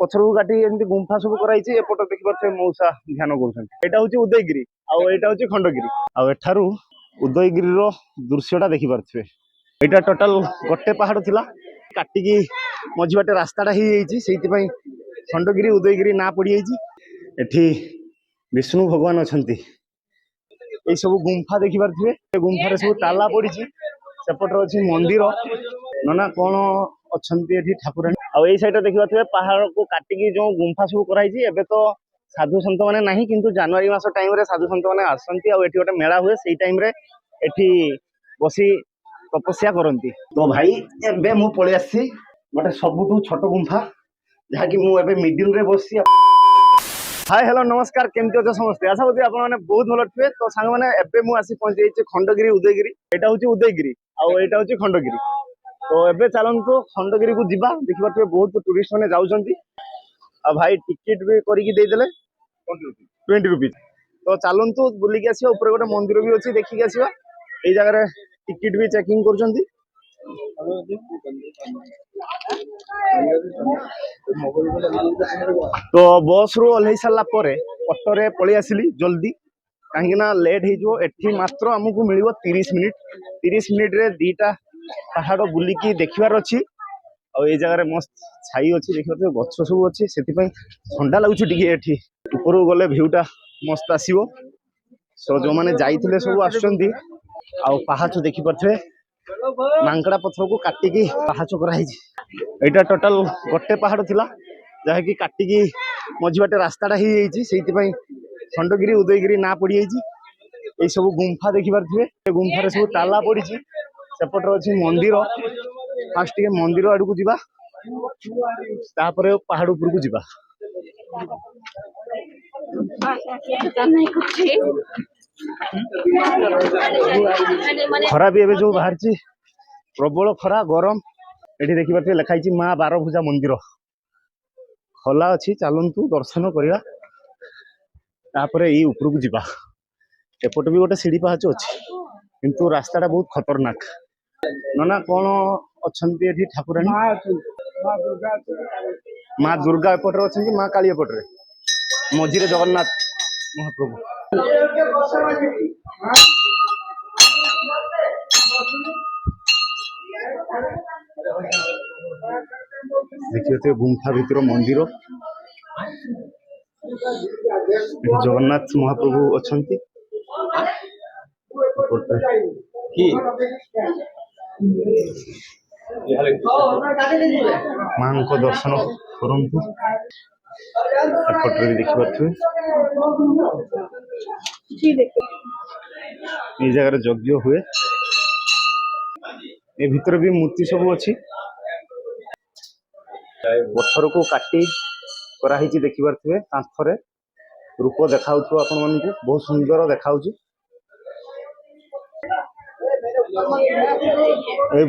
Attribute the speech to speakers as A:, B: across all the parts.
A: पथर को काटी एमती गुंफा सब कराई एपट देखिए मौसा ध्यान कर उदयगिरी आउटा हूँ खंडगिरी आठारू उदयगिरी दृश्यटा देखिपे यहाँ टोटाल गोटे पहाड़ थिला काटिकी मझी बाटे रास्ताटा ही खंडगिरी उदयगिरी ना पड़ जाइए विष्णु भगवान अच्छा ये सब गुंफा देखिपे गुंफार सब ताला पड़ी सेपटे अच्छी मंदिर ना कौन अच्छा ठाकुराणी आई सैड देखिए पहाड़ को काटिकी जो गुंफा सब कराई एबे तो साधु सन्त मैंने नहीं किंतु जनवरी मास टाइम रे साधु सन्त मैंने आसती गोटे मेला हुए से टाइम रे एठी बसी तपस्या करती तो भाई एबे मु पळेई आसी गोटे सबुठू छोट गुंफा जहाँकि मुझे मिडिल रे बसी हाय हेलो नमस्कार केमती अच्छे समस्ते आशा करी आपने बहुत भल थे तो सांग मैंने एबे मु आसी पहुंची जाइए खंडगिरी उदयगिरी यहाँ हूँ उदयगिरी आउटा हूँ खंडगिरी तो एबे चलतु खंडगिरी को जीवा देखिए बहुत टूरिस्ट मैंने जाऊँगी भाई टिकेट भी करके देदेले 20 रुपीज तो चलतु बुलिकी आसिया ऊपर गोटे मंदिर भी अच्छी देखिकी आसिया ये जगह टिकेट भी चेकिंग कर तो बस रु ओह्लई सारा ऑटो रे पलि आसिली जल्दी कहीं लेट हो मात्र आमको मिल 30 मिनिट रे दीटा पहाड़ बुलिकी देखबार अच्छी और ये जगह मस्त छाई अच्छी देखिए गछ सब अच्छी से ठंडा लगुच ऊपर गले भ्यूटा मस्त आसो सो जो मैंने जाइए सब आसुँच देखिपे मांकड़ा पथर को काटिकी पाहाच कराई यहाँ टोटाल गोटे पहाड़ थिला जहाँकि काटिकी मझी बाटे रास्ताटा ही खंडगिरी उदयगिरी ना पड़ जाइए सब गुंफा देखिपे गुंफार सब ताला पड़ी सेपटे अच्छी मंदिर फास्ट टे मंदिर आड़ को जीवा पहाड़ उपर को जीवा खरा भी एवं जो बाहर प्रबल खरा गरम ये देखिए लिखाई माँ 12 भुजा मंदिर खोला अच्छी चलतु दर्शन करवा ये ऊपर को जीवा एपट भी गोटे सीढ़ी पाहाच अच्छी किंतु रास्ताटा बहुत खतरनाक ना कौन अच्छा ठाकुराणी माँ दुर्गा एपटे अच्छा माँ काली एपटे मझीरे जगन्नाथ महाप्रभु देखिए गुंफा भीतर मंदिर जगन्नाथ महाप्रभु अच्छा मां को दर्शन करंतु एपटे भी देखिपे ये जगह यज्ञ हुए ए भीतर भी मूर्ति सब अच्छी पत्थर को काटी कराही देखिपे कांथरे रूप देखा आपण मानक बहुत सुंदर देखा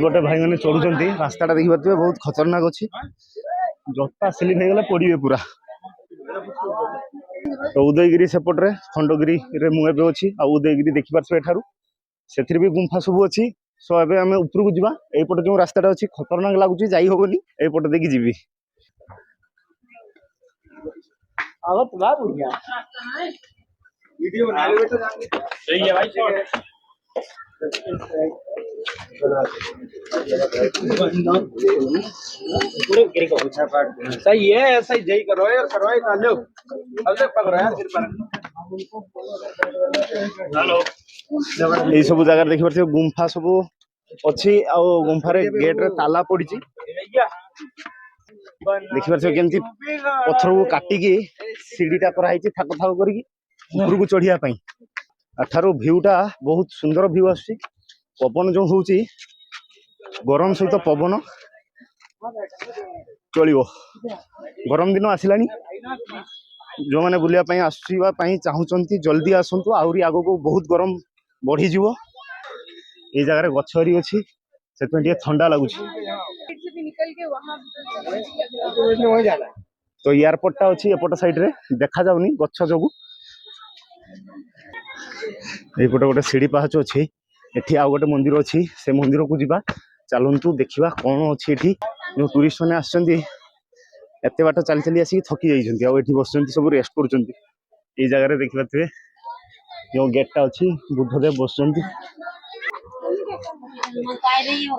A: पटे भाई मैंने चढ़ुंट रास्ताटा देखिपे बहुत खतरनाक अच्छी जटा स्लिप हो गला पड़े पूरा तो उदयगिरी सेपटे खंडगिरी रे मुझे अच्छी उदयगिरी देखिपे एठारू से भी गुंफा सब अच्छी सो एबे आमे ऊपर को जीवा एपटे जो रास्ताटा अच्छी खतरनाक लगुच जाई होबनी एपटे देखि जीवी वीडियो बना ले बेटा सही है भाई शॉट पूरे गिर को पूछा पाट सही है ऐसा ही जय करो ना लो अब तक पकड़ो यार फिर पर हेलो ये सब जगह देखि परथे गुंफा सब अच्छी आ गुंफारे गेट रे ताला पड़ी देखि परथे केमती पत्थर को काटिकी सीढ़ीटा कराई थाक थाक करके ऊपर को चढ़िया पई अठारो भ्यूटा बहुत सुंदर भ्यू आसी पवन जो होची गरम सहित पवन चलो गरम दिन आसलानी जो मैंने बुलाया आसवाई चाहूँगी जल्दी आसतु आहरी आग को बहुत गरम बढ़ी ये जगह गछरी अच्छी से ठंडा लगुच तो एयरपोर्टा अच्छी एपट साइड रे देखा जाऊनी गछ जो यपटे गोटे सीढ़ी पाहाच अच्छी एठी आउ गोटे मंदिर अच्छी से मंदिर को जीवा चलतु देखा कौन अच्छी जो टूरिस्ट मैंने आसछंती एत बाट चली चली आसिक थकी जाइए आउ एठी बसुंती सब रेस्ट करुंती ये जगह देखिए जो गेटा अच्छी बुद्धदेव बसुंती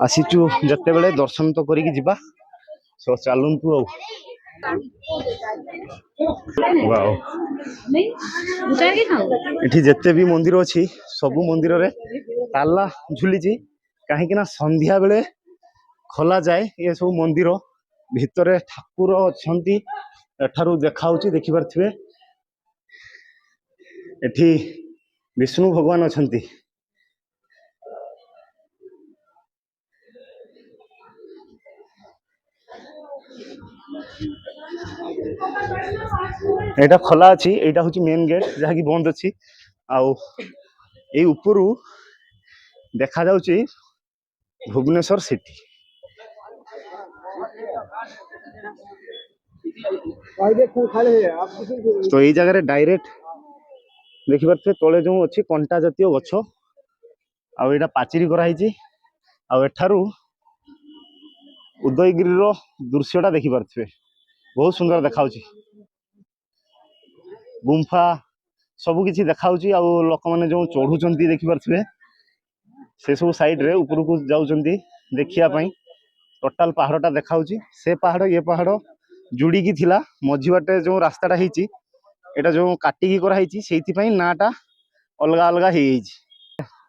A: आसीचु जते बेले दर्शन तो करिकी जिबा सो चलतु वाओ एठी जते भी मंदिर अच्छी सबु मंदिर रे ताला झुली कहीं संध्या बेले खोला जाए ये सब मंदिर भितर ठाकुर अच्छी एठारू देखाऊँ देखिपे एठी विष्णु भगवान अच्छी एटा खोला अच्छी एटा हूँ मेन गेट जहाँकि बंद अच्छी आउ ए उपरू देखा जाउची भुवनेश्वर सिटी तो ये जगह डायरेक्ट देखि पारे तले जो अच्छी कंटा जातीय गछ आउ पाचेरी कराई आउ उदयगिरी दृश्यटा देखि पारे बहुत सुंदर देखा गुंफा सबकि देखा लोक मैंने जो चढ़ुं देखि पारे से सब साइड रे ऊपर को जाउछंती देखिया टोटाल पहाड़टा देखा से पहाड़ ये पहाड़ जुड़ीकी थिला मझी बाटे जो रास्ताटा होती एटा जो काटिकी कराई से नाटा अलग अलग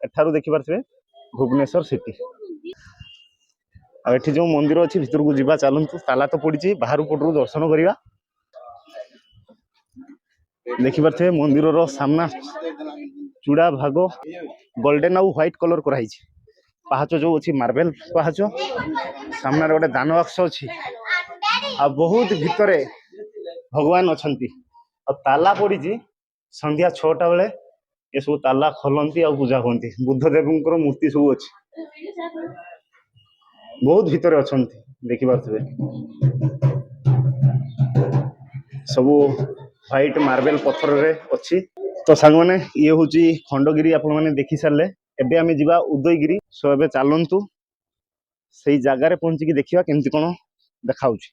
A: एठारू देखि पारे भुवनेश्वर सिटी आठी जो मंदिर अच्छी भितर को जीवा चलतु ताला तो पड़ी बाहर पटू दर्शन करवा देखिपे मंदिर सामना चूड़ा भाग गोल्डन आउ व्हाइट कलर कराई पहाच जो अच्छी मार्बल पहाच सामने गोटे दान बाक्स अच्छी आ बहुत भितर भगवान अच्छा ताला पड़ी संध्या 6टा बेले ये सब ताला खोलती आ पूजा करती बुद्धदेव मूर्ति सब अच्छी बहुत भितर अच्छा देखिपे सब व्हाइट मार्बल पत्थर रे अच्छी तो सांग मैंने ये हूँ खंडगिरी आपण मैंने देखी सारे एबे आमे जिबा उदयगिरी सो एबे चलंतु सही जगार पहुंची देखिबा केमती कोन देखाउची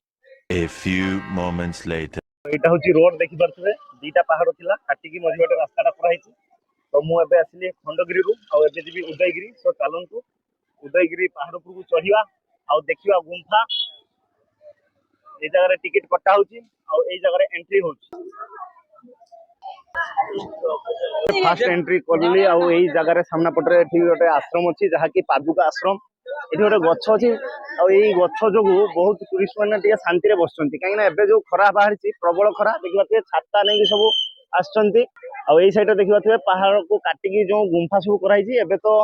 A: A few moments later एटा होची रोड देखि परथबे दीटा पहाड़ थिला काटिकी मझी बाटे रास्ताटा कराइची तो मु एबे आसिली खंडगिरी रु आ एबे जिबी उदयगिरी सो चलंतु उदयगिरी पहाड़ ऊपर को चढ़िबा आ देखिबा गुंफा ए जगह टिकट कटा होची आ ए जगह एंट्री होची फास्ट एंट्री करली आ एई जगह सामना पटरे एठी गोटे आश्रम अछि जहा कि पादुका आश्रम एठी गोटे गछ अछि आ एई गछ जोगु बहुत टूरिस्ट माने टिके शांति रे बसचंती काहे ना एबे जो खरा बाहरची प्रबल खरा देखिबाते छाता नै कि सब आछचंती आ एई साइड देखिबाते पहाड़ को काटिकी जो गुंफा सब कराई एबे तो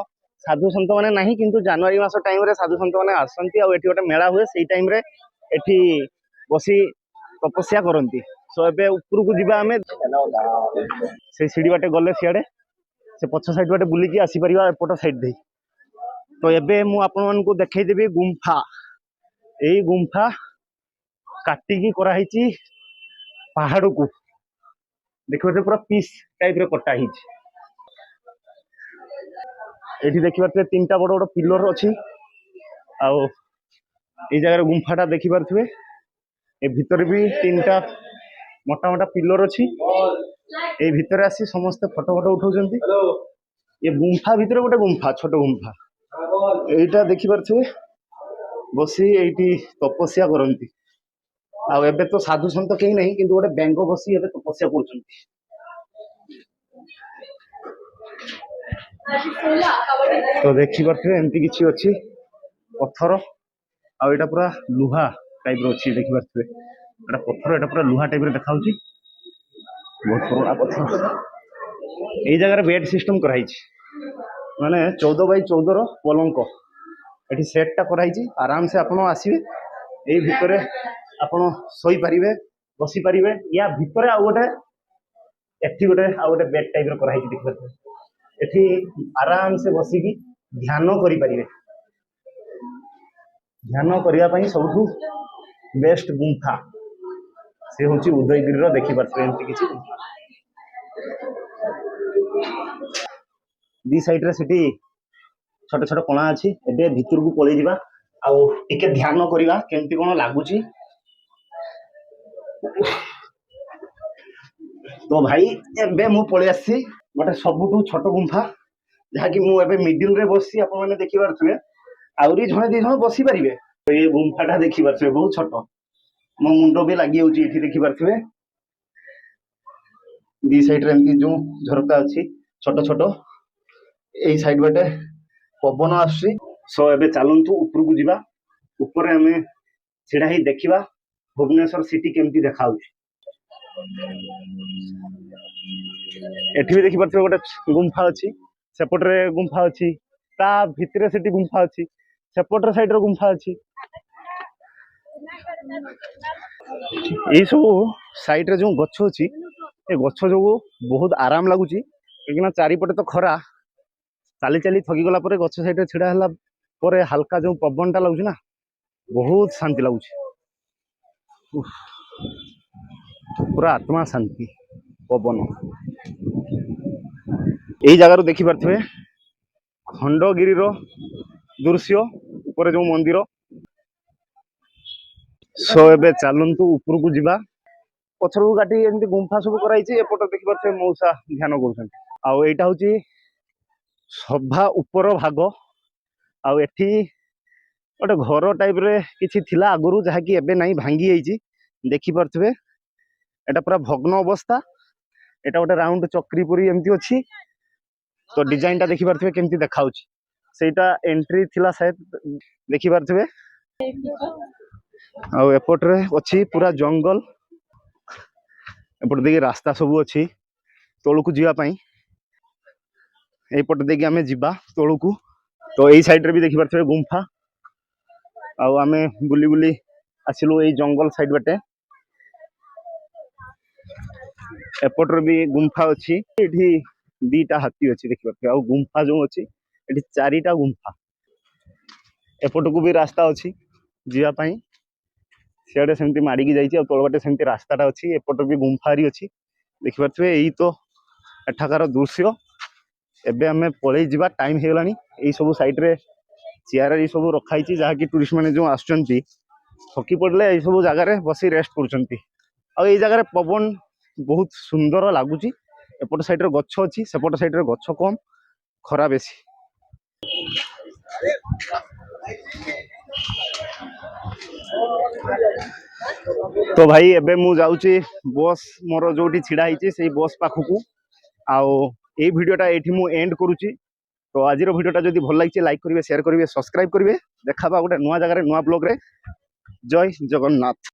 A: साधु संत माने नाही किंतु जनवरी मास टाइम रे साधु संत माने आछचंती आ एठी गोटे मेला हुए सेई टाइम रे एठी बसी तपस्या करंती सो एबे ऊपर को जीवा हमें से सीढ़ी बाटे गले सियाड़े से पछ साइड बाटे बुलिकी आसी परिवा एपट साइड दे तो एबे मु आपन मन को देखाई देबी गुंफा एई गुंफा काटिकी कराई पहाड़ को देखिए पूरा पीस टाइप रे कटा हिच एठी देखि पारते 3टा बड़ बड़ पिलर अछि आ एई जगह गुंफाटा देखि पारथबे ए भीतर भी 3टा मोटा मोटा पिलर अच्छी ए भीतर आसी समस्त फोटो फोटो उठाउछंती ये गुंफा भीतर गोटे गुंफा छोट गुंफा एटा देखि पारथबे बसी एठी तपस्या करंती आ एबे तो साधु संत केही नहीं किंतु गोटे बेंग बसी एबे तपस्या करछंती तो देखि पारथबे एमती किछि अछि पत्थर आ एटा पूरा लुहा टाइप रो अछि देखि पारथबे एटा पत्थर एटा पूरा लुहा टाइप रे देखाउची बहुत पुराना पत्थर एई जगह बेड सिस्टम कराई माने 14x14 रो पलंक एठी सेटटा कराई आराम से आपण आसीबे एई भितरे आपण सोई परिबे बसी परिबे या भितरे आ गोटे एठी गोटे आ गोटे बेड टाइप रो कराई देखबे एठी आराम से बसी की ध्यान करि परिबे ध्यान करिया पई सबठु बेस्ट गुंफा से होची उदयगिरी रो देखि पारछे एमती किछि दी साइड रे सिटी छोट छोट कोणा अछि एबे भितर को पळै जिबा आ टिके ध्यान करिवा केमती कोन लागुची तो भाई एबे मु पळेई आसी गोटे सबुठू छोट गुंफा जहाँकि मु एबे मिडिल रे बसी आपण माने देखि पारथुए आउरी जणे दी जण बसी परिबे तो ये गुंफाटा देखि पारथुए बहुत छोट मो मुंडो भी लागि होची एठी देखि पारथुए दी साइड रे एमती जो झरका अछि छोट छोट एई साइड बाटे पवन आसी सो एबे चालंतु ऊपर को जिबा ऊपर हमें छिड़ा ही देखिबा भुवनेश्वर सिटी केमती देखा होची एठी भी देखि पारथुए गोटे गुंफा अछि सेपटरे गुंफा अछि ता भितरे सिटी गुंफा अछि सेपटर साइड रो गुंफा अछि एई सब साइड रे जो गछ अछि ए गछ जो बहुत आराम लागुची किना चारिपटे तो खरा चाली चाली थकी गला परे गछ साइड रे छिड़ा हला परे हल्का जो पवन टा लागुची ना बहुत शांति लागुची पूरा आत्मा शांति पवन यही जगार देखि पारथुए खंडगिरी रो दृश्य ऊपर जो मंदिर सो एबे चालंतु ऊपर को जिबा पछर को काटी एमती गुंफा सब कराई एपट देखि पारथुए मौसा ध्यान करूछन आउ एटा होची सभा ऊपर भाग आउ एठी गोटे घर टाइप रे किछि थिला आगुरु जहा कि एबे नाही भांगी जाईची देखि पारथुए एटा पूरा भग्न अवस्था एटा गोटे राउंड चक्री पुरी एमती अछि तो डिजाइन टा देखि पारथुए केमती देखाउची सेटा एंट्री थिला शायद देखि पारथुए आउ एपट रे अछि पूरा जंगल एपट देखि रास्ता सब अछि तळु को जिया पई एपट देखि हमें जिबा तळु को तो एई साइड रे भी देखि पारथुए गुंफा आउ आमे बुली बुली आसिलु एई जंगल साइड बाटे एपट रे भी गुंफा अछि एठी दीटा हाथी अछि देखि पारथुए आउ गुंफा जो अछि एठी चारिटा गुंफा एपट को भी रास्ता अछि जिया पई सियाडे सेमती माड़ी की जाइछि आ तळबाटे सेमती रास्ताटा अछि एपट भी गुंफारी अछि देखि पारथुए एई तो एठाकार दृश्य एबे हमें पळेई जिबा टाइम हेलानी एई सब साइड रे चेयर एई सब रखाइछि जहा कि टूरिस्ट माने जो आछंती थकी पड़ले एई सब जगह रे बसी रेस्ट करछंती आ एई जगह रे पवन बहुत सुंदर लागुची एपट साइड रे गच्छ अछि सेपट साइड रे गच्छ कम खरा बेसी तो भाई एबे मु जाउची बस मोर जोटी छिड़ा हिची सेई बस पाखकू आउ एई वीडियोटा एठी मु एंड करूची तो आज वीडियोटा जदि भल लागिছে लाइक करिवे शेयर करिवे सब्सक्राइब करिवे देखाबा गोटे नुआ जगह रे नुआ ब्लॉग रे जय जगन्नाथ।